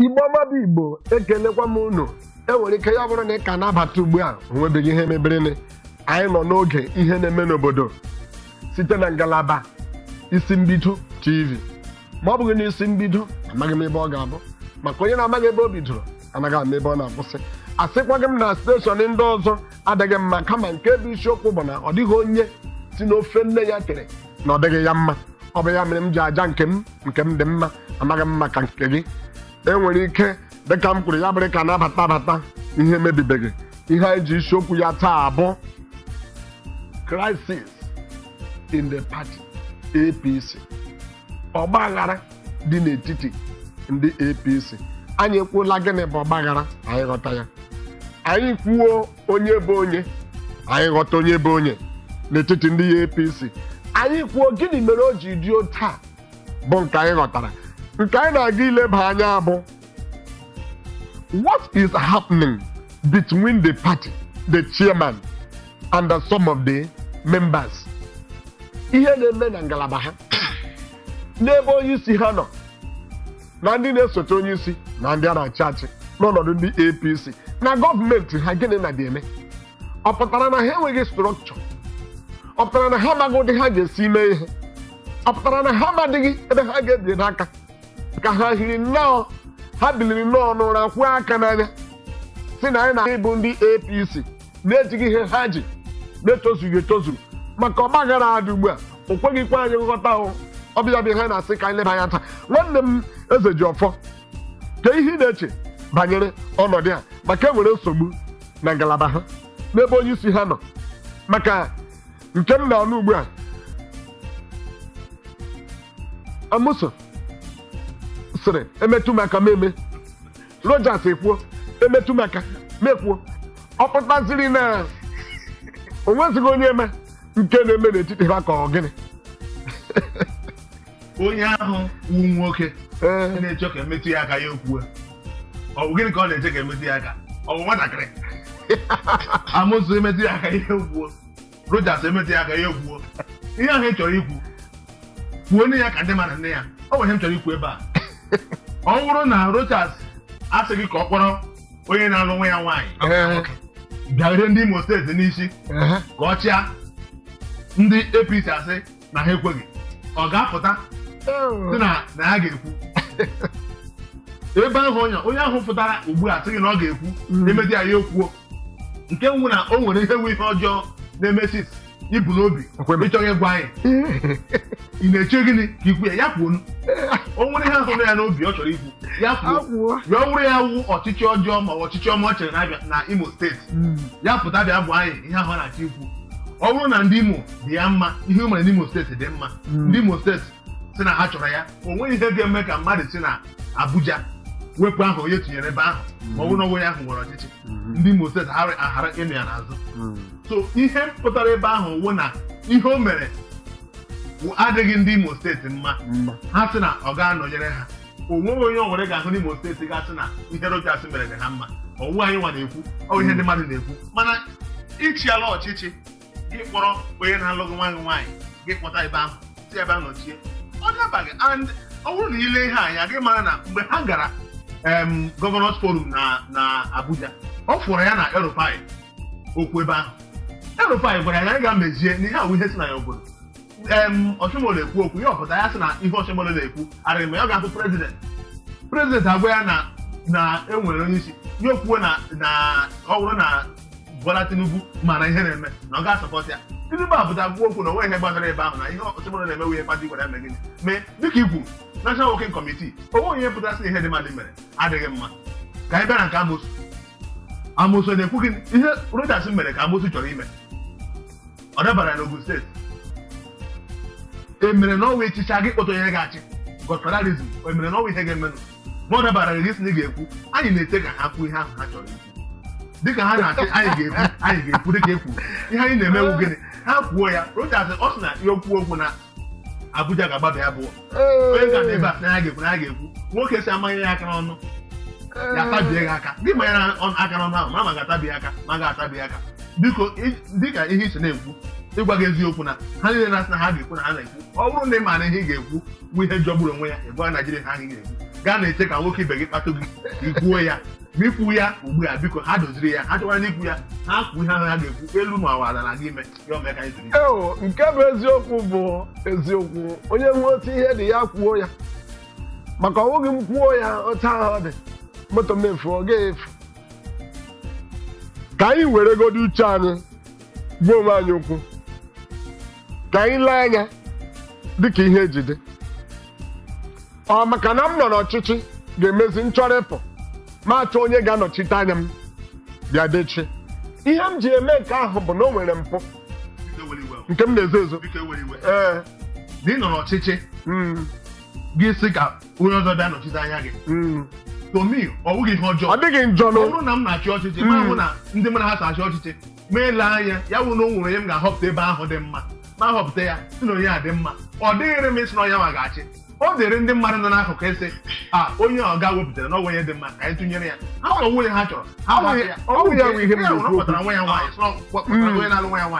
Igbo ọma Igbo ekelekwa m unu. Enwere ike ya bụrụ na ị ka nabata ugbu a onwebeghị ihe mebere anyị nọ n'oge ihe na-eme n'obodo site na ngalaba isi mbido TV. Ma ọ bụghị n'isi mbido amaghị m ebe ọ ga-abụ maka onye na-amaghị ebe o bidoro anaghị ama ebe ọ na-akwụsị. Asịkwaghị m na steshọn ndị ọzọ adịghị mma kama nke bụ isiokwu bụ na ọ dịghị onye si n'ofe nne ya kere na ọ dịghị ya mma. Ọ bụ ya mere m ji aja nke m dị mma amaghị m maka nke gị. Enwere ike dịka m kwuru ya bụrụ ka nabata ihe mebibeghị. Ihe anyị ji isiokwu ya taa bụ crisis in the party APC. Ọgbaghara dị n'etiti ndị APC. Anyị ekwuola gịnị bụ ọgbaghara, anyị ghọta ya. Anyị kwuo onye bụ onye, anyị ghọta onye bụ onye n'etiti ndị APC. Anyị kwuo gịnị mere o ji dị otu a bụ nke anyị ghọtara. Nke anyị na-aga ileba anya bụ what is happening between the party, the chairman and some of the members. Ihe na-eme na ngalaba ha n'ebe onye isi ha nọ na ndị na-esote onye isi na ndị a na-achị achị n'ọnọdụ ndị APC na gọọmenti ha gịnị na-eme. Ọ pụtara na ha enweghị strọkchọ? Ọ pụtara na ha amaghị ụdị ha ga-esi mee ihe? Ọ pụtara na ha amadịghị ebe ha ga-ebido aka ka ha hiri nnọọ ha biliri nnọọ n'ụra kwụọ aka n'anya si na anyị na-ịbụ ndị APC na-ejighị ihe ha ji na-etozughị etozu maka ọgbaghara adị ugbu a. O kweghịkwa anyị nghọta ọbịa bụ ihe na-asị ka anyị leba anya taa. Nwanne m Eze ji ọfọ ka ihe ị na-eche banyere ọnọdụ a maka enwere nsogbu na ngalaba ha n'ebe onye isi ha nọ. Maka nke m na-anụ ugbu a Amuso sịrị emetụ maka meme, Rogers ekwuo emetụ maka mekwuo. Ọ pụtaziri na onwezighị onye eme nke na-eme n'etiti ha ka ọ gịnị. Onye ahụ wu nwoke na-eche ka emetụ ya aka ya okwuo. Ọ bụ gịnị ka ọ na-eche ka emetụ ya aka? Ọ bụ nwatakịrị? Amuso emetụ ya aka ya okwuo, Rogers emetụ ya aka ya okwuo. Ihe ahụ ị chọrọ ikwu kwuo nne ya ka ndị mmadụ nne ya. Ọ bụ ihe m chọrọ ikwu ebe a. Ọ bụrụ na Rogers asịghị ka ọ kpọrọ onye na-alụ nwa ya nwaanyị bịagide ndị Imo steeti n'isi ka ọ chịa, ndị APC asị na ha ekweghị, ọ ga-apụta sị na ya ga-ekwu. Ebe ahụ onye ahụ pụtara ugbu a sịghị na ọ ga-ekwu emedi ya okwuo. Nke nwụ na o nwere ihe ọjọọ na-emesis ibu n'obi ịchọghị ịgwa anyị. Ị na-eche gịnị ka ikwu ya kwuo? O nwere ihe ahụ nọ ya n'obi ọ chọrọ ikwu ya kwuo. Ya wụrụ ya wụ ọchịchị ọjọọ ma ọchịchị ọma ọ chere na-abịa na Imo steeti, ya pụta bịa gwa anyị ihe ahụ ọ na-achọ ikwu. Ọ bụrụ na ndị Imo dị ya mma, ihe o mere n'Imo steeti dị mma, ndị Imo steeti sị na ha chọrọ ya, o nweghị ihe ga-eme ka mmadụ si na Abuja wepụ ahụ onye tinyere ebe ahụ ma ọ bụrụ na onwe ya ahụ nwere ọchịchị. Ndị Imo steeti aghara ịnụ ya n'azụ. So ihe pụtara ebe ahụ wụ na ihe o mere adịghị ndị Imo steeti mma. Ha sị na ọ ga-anọnyere ha. O nweghị onye o nwere ga-ahụ n'Imo steeti ga-asị na ihe Rogers mere dị ha mma. Ọwụwa anyị nwa na-ekwu, ọ ihe ndị mmadụ na-ekwu. Mana ịchịala ọchịchị gị kpọrọ onye na-alụghị nwaanyị gị kpọta ebe ahụ si ebe ahụ nọchie, ọ dabaghị. And ọ bụrụ na ile ihe anya gị mara na mgbe ha gara Governors Forum na Abuja, ọ fụrụ ya na Erufai okwu ebe ahụ. Erufai gwara ya anyị ga-mezie n'ihe ahụ ihe si na ya obodo. Oshimole ekwu okwu ya ọpụta ya sị na ihe Oshimole na-ekwu arịrị ma ya ga-abụ prezident agwa ya na enwere onye isi ya okwuo na ọ bụrụ na Bola Tinubu mara ihe na-eme na ọ ga-asọpọt ya. Tinubu apụta kwuo okwu na onwe ihe gbasara ebe ahụ na ihe Oshimole na-eme ihe pati gwara eme gịnị mee dịka ikwu National Working Committee. Onwe onye pụtara sị na ihe dị mmadụ mere adịghị mma. Ka anyị bịa na nke Amosu na-ekwu gịnị ihe Rogers mere ka Amosu chọrọ ime. Ọ dabara n'Ogun steeti. Emere na ọnwa echicha gị kpọta onye ga-achị godfatherism. O emere na ọnwa ihe ga-emenụ ma ọ dabara gị sị na ị ga-ekwu. Anyị na-eche ka ha kwuo ihe ahụ ha chọrọ ikwu. Dịka ha na-achị anyị ga-ekwu dịka ekwu. Ihe anyị na-emewu gịnị ha kwuo ya. Rogers ọ sị na ihe okwu okwu na Abuja ga-agbaba ya bụ onye ga-adị ebe a na ya ga-ekwu. Nwoke si amanye ya aka n'ọnụ ya tabie ya aka. Gị manyere aka n'ọnụ ahụ ma ga-atabi ya aka ma ga-atabi ya aka. Biko dịka ihe isi na-ekwu ịgwa gị eziokwu na ha niile na-asị na ha ga-ekwu na ha na-ekwu. Ọ bụrụ na ị maara ihe ị ga-ekwu bụ ihe jọgburu onwe ya ịgwa Naijiria ha ị ga-ekwu. gaa na-eche ka nwoke ibe gị kpatụ gị ikwuo ya ma ikwu ya ugbu a biko ha doziri ya ha chọkwara n'ikwu ya ha kwu ihe ahụ ha ga-ekwu elu ma awara na gị ime ya ome ka anyị zuru eo nke bụ eziokwu bụ eziokwu onye nwe otu ihe dị ya kwuo ya maka ọnwụghị m kwuo ya otu ahụ ọ dị moto m efu ọ ga-efu ka anyị were godo uche anyị gbuo onwe anyị okwu ka anyị lee anya dịka ihe ejide ọ maka na m nọ n'ọchịchị ga-emezi nchọrọ ịpụ ma achọ onye ga-anọchite anya m bịa dechi ihe m ji eme nke ahụ bụ na o nwere mpụ nke m na-ezo ezo na ị nọ n'ọchịchị gị sị ka onye ọzọ bịa nọchite anya gị tomi ọ bụghị ihe ọjọọ ọ dịghị njọ ọ bụrụ na m na-achị ọchịchị ma hụ na ndị mmadụ ha na-achị ọchịchị ma ele anya ya bụ na o nwere onye m ga-ahọpụta ebe ahụ dị mma ma ahọpụta ya si na onye a dị mma ọ dịghịrị m isi na onye ma ga-achị ọ dịrị ndị mmadụ nọ n'akụkụ esi onye ọ ga-wepụtara na onye dị mma ka anyị tụnyere ya ha nwere nwunye ha chọrọ ha ọ bụ ya bụ ihe m pụtara nwa ya nwaanyị onye na-alụ nwa ya nwaanyị